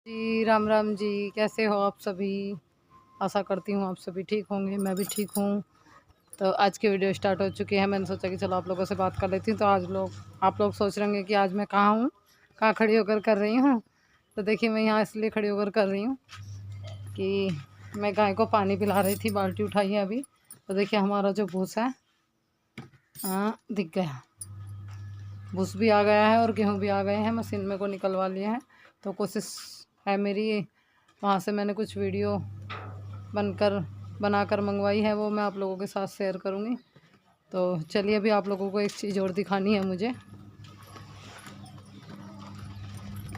जी राम राम जी, कैसे हो आप सभी। आशा करती हूँ आप सभी ठीक होंगे, मैं भी ठीक हूँ। तो आज की वीडियो स्टार्ट हो चुकी है। मैंने सोचा कि चलो आप लोगों से बात कर लेती हूँ। तो आप लोग सोच रहे होंगे कि आज मैं कहाँ हूँ, कहाँ खड़ी होकर कर रही हूँ। तो देखिए मैं यहाँ इसलिए खड़ी होकर कर रही हूँ कि मैं गाय को पानी पिला रही थी, बाल्टी उठाई है अभी। तो देखिए हमारा जो भूसा है दिख गया, भूस भी आ गया है और गेहूँ भी आ गए हैं, मशीन में को निकलवा लिए हैं। तो कोशिश है मेरी, वहाँ से मैंने कुछ वीडियो बनाकर मंगवाई है, वो मैं आप लोगों के साथ शेयर करूँगी। तो चलिए अभी आप लोगों को एक चीज़ और दिखानी है मुझे,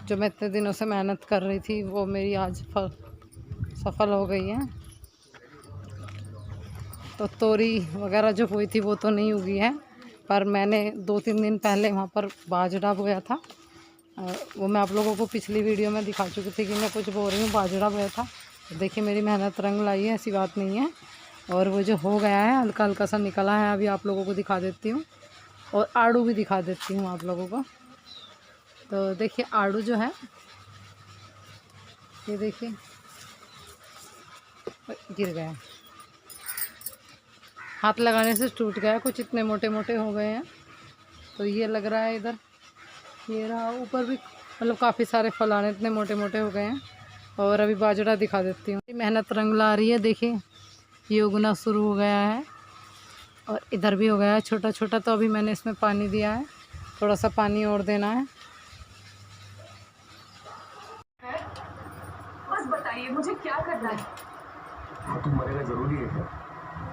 जो मैं इतने दिनों से मेहनत कर रही थी वो मेरी आज सफल हो गई है। तो तोरी वगैरह जो हुई थी वो तो नहीं उगी है, पर मैंने 2-3 दिन पहले वहाँ पर बाजरा बोया था। वो मैं आप लोगों को पिछली वीडियो में दिखा चुकी थी कि मैं कुछ बो रही हूँ, बाजरा बोया था। तो देखिए मेरी मेहनत रंग लाई है, ऐसी बात नहीं है। और वो जो हो गया है हल्का हल्का सा निकला है, अभी आप लोगों को दिखा देती हूँ और आड़ू भी दिखा देती हूँ आप लोगों को। तो देखिए आड़ू जो है, ये देखिए गिर गया, हाथ लगाने से टूट गया, कुछ इतने मोटे मोटे हो गए हैं। तो ये लग रहा है इधर, ये रहा ऊपर भी, मतलब काफ़ी सारे फल आने इतने मोटे मोटे हो गए हैं। और अभी बाजरा दिखा देती हूँ, मेहनत रंग ला रही है। देखिए ये उगना शुरू हो गया है और इधर भी हो गया है छोटा छोटा। तो अभी मैंने इसमें पानी दिया है, थोड़ा सा पानी और देना है। बस बताइए मुझे क्या करना है। हाँ तुम मरेगा जरूरी है क्या?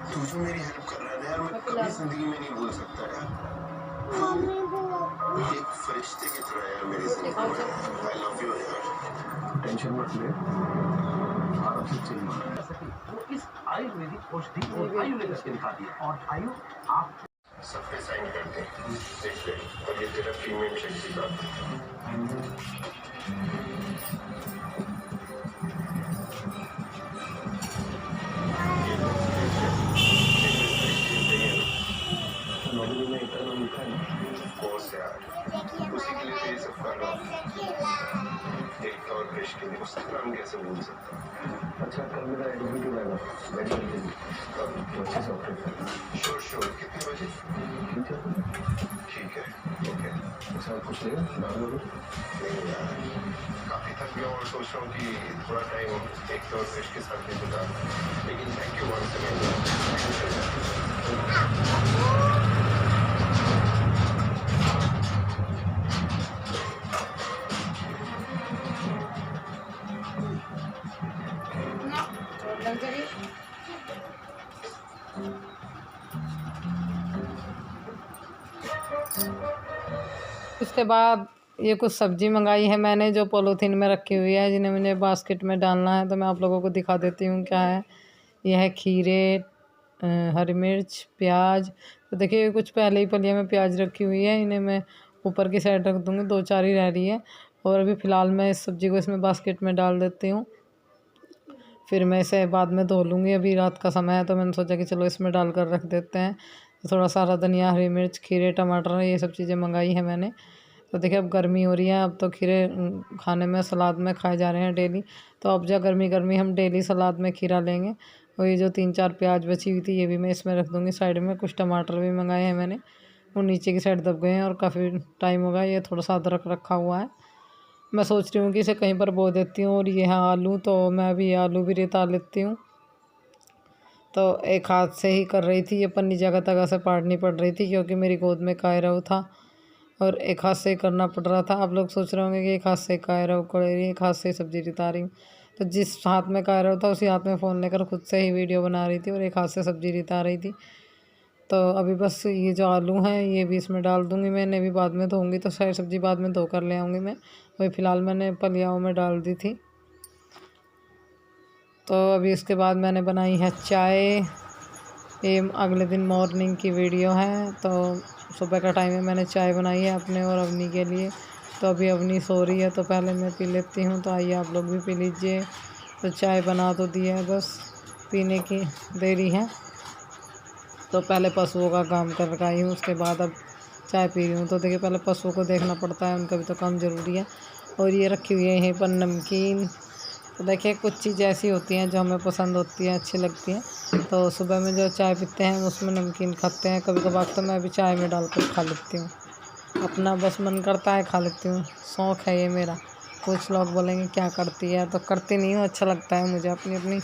तू जो मेरी हेल्प कर रहा है यार, मैं कभी जिंदगी में नहीं भूल सकता यार। एक फरिश्ते की तरह यार मेरी जिंदगी में। आई लव यू यार। टेंशन मत ले, आराम से चल। वो इस आयुर्वेदिक औषधि और आयु लेकर के दिखा दिया, और आयु आप सब पे साइन करते हैं, देख ले। और ये तेरा प्रीमियम शेक का कोर्स यार, उसी के लिए तो ये सब कर रहा हूँ। एक और पेश के लिए उसका नाम कैसे भूल सकता हूँ। अच्छा कल मेरा एडमिट हो जाएगा, कब? अच्छे से ऑपरेट करना। श्योर कितने बजे? ठीक है ओके। अच्छा कुछ लेगा नहीं यार, काफ़ी थक गया और सोच रहा हूँ कि थोड़ा टाइम एक और पेश के साथ भी बिता, लेकिन थैंक यू वंस अगेन। उसके बाद ये कुछ सब्ज़ी मंगाई है मैंने, जो पॉलीथीन में रखी हुई है, जिन्हें मुझे बास्केट में डालना है। तो मैं आप लोगों को दिखा देती हूँ क्या है। यह है खीरे, हरी मिर्च, प्याज। तो देखिए कुछ पहले ही पलिया में प्याज रखी हुई है, इन्हें मैं ऊपर की साइड रख दूँगी, 2-4 ही रह रही है। और अभी फ़िलहाल मैं इस सब्ज़ी को इसमें बास्केट में डाल देती हूँ, फिर मैं इसे बाद में धो लूँगी। अभी रात का समय है तो मैंने सोचा कि चलो इसमें डाल कर रख देते हैं। तो थोड़ा सारा धनिया, हरी मिर्च, खीरे, टमाटर, ये सब चीज़ें मंगाई है मैंने। तो देखिए अब गर्मी हो रही है, अब तो खीरे खाने में, सलाद में खाए जा रहे हैं डेली। तो अब जब गर्मी गर्मी हम डेली सलाद में खीरा लेंगे। और ये जो 3-4 प्याज बची हुई थी ये भी मैं इसमें रख दूँगी साइड में। कुछ टमाटर भी मंगाए हैं मैंने, वो नीचे की साइड दब गए हैं और काफ़ी टाइम हो गया। ये थोड़ा सा अदरक रखा हुआ है, मैं सोच रही हूँ कि इसे कहीं पर बो देती हूँ। और ये है आलू, तो मैं अभी आलू भी रिता लेती हूँ। तो एक हाथ से ही कर रही थी, ये पन्नी जगह तगह से पाड़नी पड़ रही थी क्योंकि मेरी गोद में कायरव था और एक हाथ से ही करना पड़ रहा था। आप लोग सोच रहे होंगे कि एक हाथ से कायरव कर रही है, एक हाथ से सब्ज़ी रिता रही हूँ। तो जिस हाथ में कायरव था उसी हाथ में फ़ोन लेकर खुद से ही वीडियो बना रही थी और एक हाथ से सब्ज़ी रिता रही थी। तो अभी बस ये जो आलू हैं ये भी इसमें डाल दूँगी, मैंने भी बाद में धोऊँगी, तो सारी सब्ज़ी बाद में धो कर ले आऊँगी मैं। अभी फ़िलहाल मैंने पलियाओं में डाल दी थी। तो अभी इसके बाद मैंने बनाई है चाय। ये अगले दिन मॉर्निंग की वीडियो है, तो सुबह का टाइम है, मैंने चाय बनाई है अपने और अवनी के लिए। तो अभी अवनी सो रही है तो पहले मैं पी लेती हूँ, तो आइए आप लोग भी पी लीजिए। तो चाय बना तो दी है, बस पीने की देरी है। तो पहले पशुओं का काम कर आई हूँ, उसके बाद अब चाय पी रही हूँ। तो देखिए पहले पशुओं को देखना पड़ता है, उनका भी तो काम ज़रूरी है। और ये रखी हुई है यहीं पर नमकीन। तो देखिए कुछ चीज़ें ऐसी होती हैं जो हमें पसंद होती हैं, अच्छी लगती हैं। तो सुबह में जो चाय पीते हैं उसमें नमकीन खाते हैं। कभी कभार तो मैं भी चाय में डालकर खा लेती हूँ, अपना बस मन करता है खा लेती हूँ, शौक़ है ये मेरा। कुछ लोग बोलेंगे क्या करती है, तो करती नहीं हूँ, अच्छा लगता है मुझे। अपनी अपनी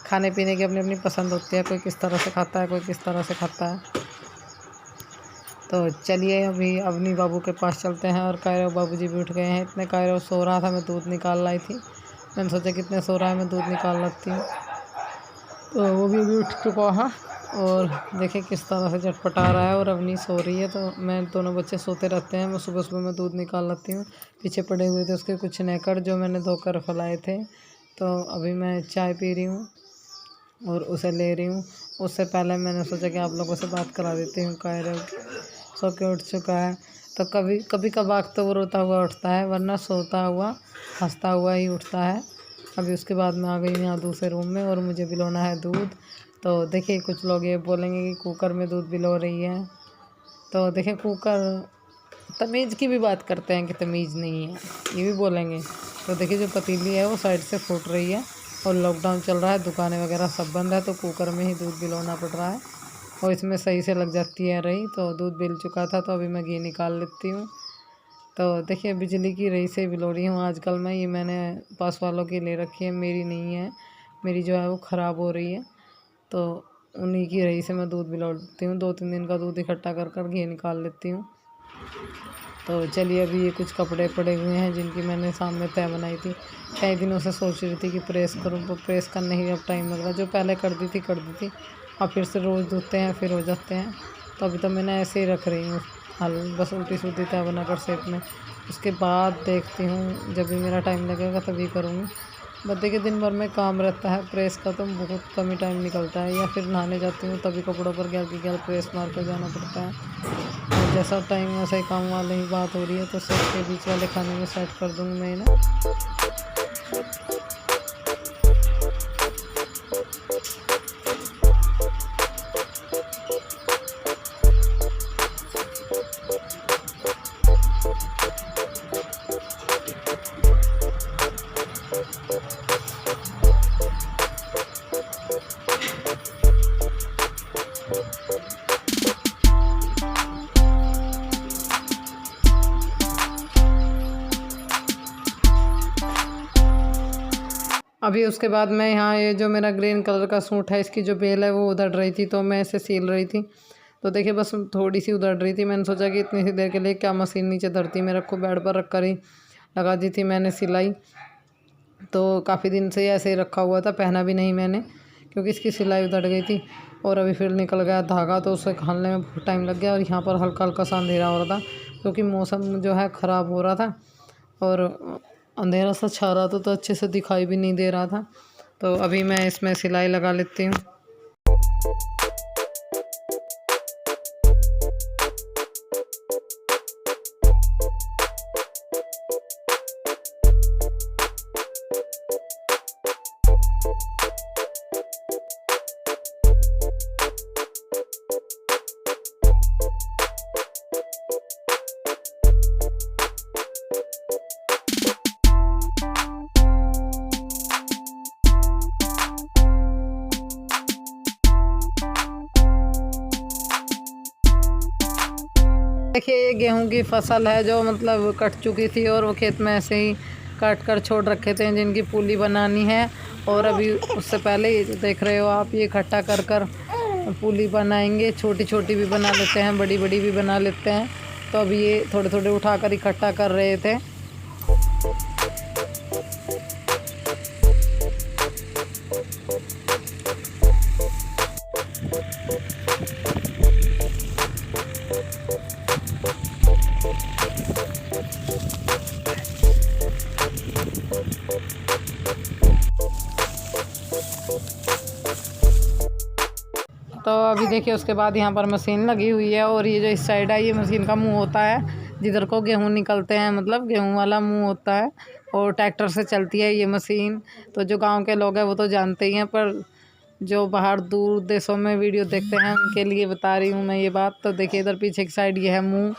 खाने पीने की अपनी अपनी पसंद होती है, कोई किस तरह से खाता है, कोई किस तरह से खाता है। तो चलिए अभी अवनी बाबू के पास चलते हैं। और कायरो बाबूजी भी उठ गए हैं। इतने कायरो सो रहा था, मैं दूध निकाल लाई थी। मैंने सोचा कितने सो रहा है, मैं दूध निकाल रखती हूँ। तो वो भी उठ चुका है और देखिए किस तरह से झटपटा रहा है। और अवनी सो रही है, तो मैं दोनों बच्चे सोते रहते हैं। मैं सुबह सुबह मैं दूध निकाल लेती हूँ। पीछे पड़े हुए थे उसके कुछ नेकर जो मैंने धोकर फैलाए थे। तो अभी मैं चाय पी रही हूँ और उसे ले रही हूँ। उससे पहले मैंने सोचा कि आप लोगों से बात करा देती हूँ। कायरो सो के उठ चुका है। तो कभी कभार तो वो रोता हुआ उठता है, वरना सोता हुआ हंसता हुआ ही उठता है। अभी उसके बाद मैं आ गई यहाँ दूसरे रूम में और मुझे बिलोना है दूध। तो देखिए कुछ लोग ये बोलेंगे कि कुकर में दूध बिलो रही है। तो देखिए कुकर, तमीज़ की भी बात करते हैं कि तमीज़ नहीं है, ये भी बोलेंगे। तो देखिए जो पतीली है वो साइड से फूट रही है और लॉकडाउन चल रहा है, दुकानें वगैरह सब बंद है, तो कुकर में ही दूध बिलोना पड़ रहा है और इसमें सही से लग जाती है रही। तो दूध बिल चुका था, तो अभी मैं घी निकाल लेती हूँ। तो देखिए बिजली की रही से बिलो रही हूँ आजकल मैं। ये मैंने पास वालों की ले रखी है, मेरी नहीं है। मेरी जो है वो ख़राब हो रही है, तो उन्हीं की रही से मैं दूध बिलोती हूँ। 2-3 दिन का दूध इकट्ठा कर कर घी निकाल लेती हूँ। तो चलिए अभी ये कुछ कपड़े पड़े हुए हैं जिनकी मैंने सामने तय बनाई थी। कई दिनों से सोच रही थी कि प्रेस करूँ, तो प्रेस करने ही अब टाइम लग रहा। जो पहले कर दी थी अब फिर से रोज़ धोते हैं फिर हो जाते हैं। तो अभी तो मैंने ऐसे ही रख रही हूँ हाल, बस उल्टी सीधी तय बनाकर शेप में। उसके बाद देखती हूँ जब भी मेरा टाइम लगेगा तभी करूँगी। बस देखिए दिन भर में काम रहता है, प्रेस का तो बहुत कम ही टाइम निकलता है। या फिर नहाने जाती हूँ तभी कपड़ों पर गैल की गैल प्रेस मार कर जाना पड़ता है। और जैसा टाइम वैसा ही काम वाले ही बात हो रही है, तो सेट के बीच वाले खाने में सेट कर दूँगी मैं इन्हें। अभी उसके बाद मैं यहाँ ये जो मेरा ग्रीन कलर का सूट है, इसकी जो बेल है वो उधड़ रही थी, तो मैं इसे सील रही थी। तो देखिए बस थोड़ी सी उधड़ रही थी। मैंने सोचा कि इतनी सी देर के लिए क्या मशीन नीचे धरती में रखो, बेड पर रख कर ही लगा दी थी मैंने सिलाई। तो काफ़ी दिन से ऐसे ही रखा हुआ था, पहना भी नहीं मैंने, क्योंकि इसकी सिलाई उधड़ गई थी। और अभी फिर निकल गया धागा, तो उसे खाने में बहुत टाइम लग गया। और यहाँ पर हल्का हल्का सा अंधेरा हो रहा था, क्योंकि मौसम जो है ख़राब हो रहा था और अंधेरा सा छा रहा था, तो अच्छे से दिखाई भी नहीं दे रहा था। तो अभी मैं इसमें सिलाई लगा लेती हूँ। देखिए ये गेहूं की फसल है जो मतलब कट चुकी थी और वो खेत में ऐसे ही काट कर छोड़ रखे थे, जिनकी पूली बनानी है। और अभी उससे पहले ये जो देख रहे हो आप, ये इकट्ठा कर कर पूली बनाएंगे। छोटी छोटी भी बना लेते हैं, बड़ी बड़ी भी बना लेते हैं। तो अभी ये थोड़े थोड़े उठाकर इकट्ठा कर रहे थे। तो अभी देखिए उसके बाद यहाँ पर मशीन लगी हुई है और ये जो इस साइड है ये मशीन का मुंह होता है, जिधर को गेहूँ निकलते हैं, मतलब गेहूँ वाला मुंह होता है। और ट्रैक्टर से चलती है ये मशीन। तो जो गांव के लोग हैं वो तो जानते ही हैं, पर जो बाहर दूर देशों में वीडियो देखते हैं उनके लिए बता रही हूँ मैं ये बात। तो देखिए इधर पीछे की साइड ये है मुँह,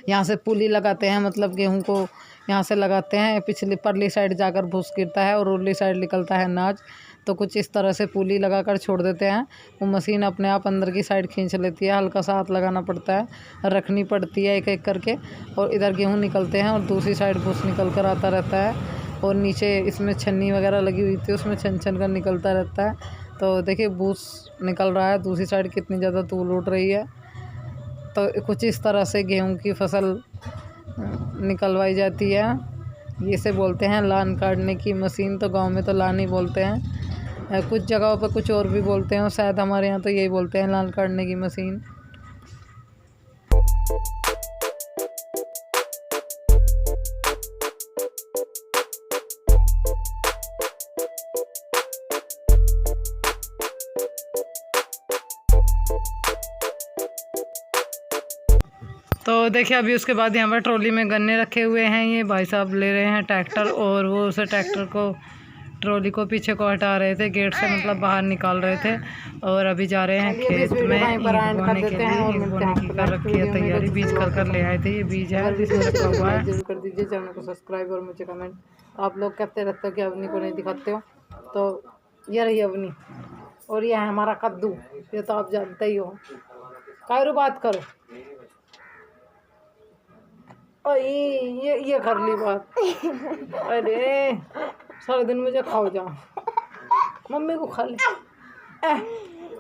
यहाँ से पुली लगाते हैं, मतलब गेहूँ को यहाँ से लगाते हैं, पिछली परली साइड जाकर भूस गिरता है और उरली साइड निकलता है अनाज। तो कुछ इस तरह से पुली लगाकर छोड़ देते हैं, वो मशीन अपने आप अंदर की साइड खींच लेती है। हल्का सा हाथ लगाना पड़ता है, रखनी पड़ती है एक एक करके, और इधर गेहूँ निकलते हैं और दूसरी साइड भूस निकल कर आता रहता है। और नीचे इसमें छन्नी वगैरह लगी हुई थी, उसमें छन छन कर निकलता रहता है। तो देखिए भूस निकल रहा है, दूसरी साइड कितनी ज़्यादा धूल उड़ रही है। तो कुछ इस तरह से गेहूं की फसल निकलवाई जाती है। इसे बोलते हैं लान काटने की मशीन। तो गांव में तो लान ही बोलते हैं, कुछ जगहों पर कुछ और भी बोलते हैं, और शायद हमारे यहाँ तो यही बोलते हैं, लान काटने की मशीन। तो देखिए अभी उसके बाद यहाँ पर ट्रॉली में गन्ने रखे हुए हैं। ये भाई साहब ले रहे हैं ट्रैक्टर, और वो उसे ट्रैक्टर को ट्रॉली को पीछे को हटा रहे थे, गेट से मतलब बाहर निकाल रहे थे। और अभी जा रहे हैं खेत में ईंट बोने के लिए। ईंट बोने की कर रखी है तैयारी, बीज कर ले आए थे। ये बीज है जिसमें रखा हुआ है। जरूर कर दीजिए चैनल को सब्सक्राइब और मुझे कमेंट। आप लोग कहते रहते हो कि अवनी को नहीं दिखाते हो, तो ये रही अवनी, और ये है हमारा कद्दू। ये तो आप जानते ही हो। कायरू बात करो, और ये कर ली बात। अरे सारे दिन मुझे खाओ जा, मम्मी को खा ले।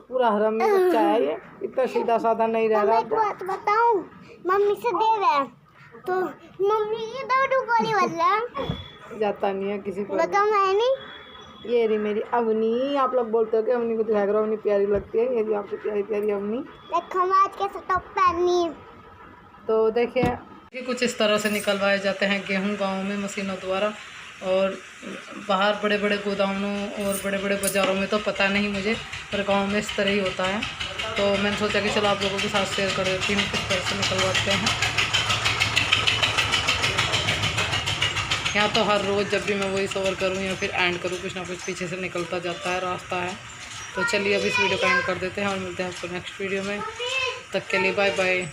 पूरा हरामी बच्चा है ये, इतना सीधा साधा नहीं रह रहा। बात बताऊं, मम्मी से दे रहे तो मम्मी ये दौड़ू गोली वाला जाता नहीं है किसी को। बता मैं नहीं। ये रही मेरी अवनी। आप लोग बोलते हो कि अवनी को दिखाया करो, अवनी प्यारी लगती है। ये भी आपसे प्यारी प्यारी अवनी। देखो आज कैसे टॉप पहनी। तो देखिए कुछ इस तरह से निकलवाए जाते हैं गेहूं गाँव में मशीनों द्वारा। और बाहर बड़े बड़े गोदामों और बड़े बड़े बाज़ारों में तो पता नहीं मुझे, पर गांव में इस तरह ही होता है। तो मैंने सोचा कि चलो आप लोगों के साथ शेयर कर देती हूँ किस तरह से निकलवाते हैं। यहाँ तो हर रोज़ जब भी मैं वही ओवर करूँ या फिर एंड करूँ, कुछ ना कुछ पीछे से निकलता जाता है, रास्ता है। तो चलिए अब इस वीडियो का एंड कर देते हैं और मिलते हैं आपको नेक्स्ट वीडियो में। तब तक के लिए बाय बाय।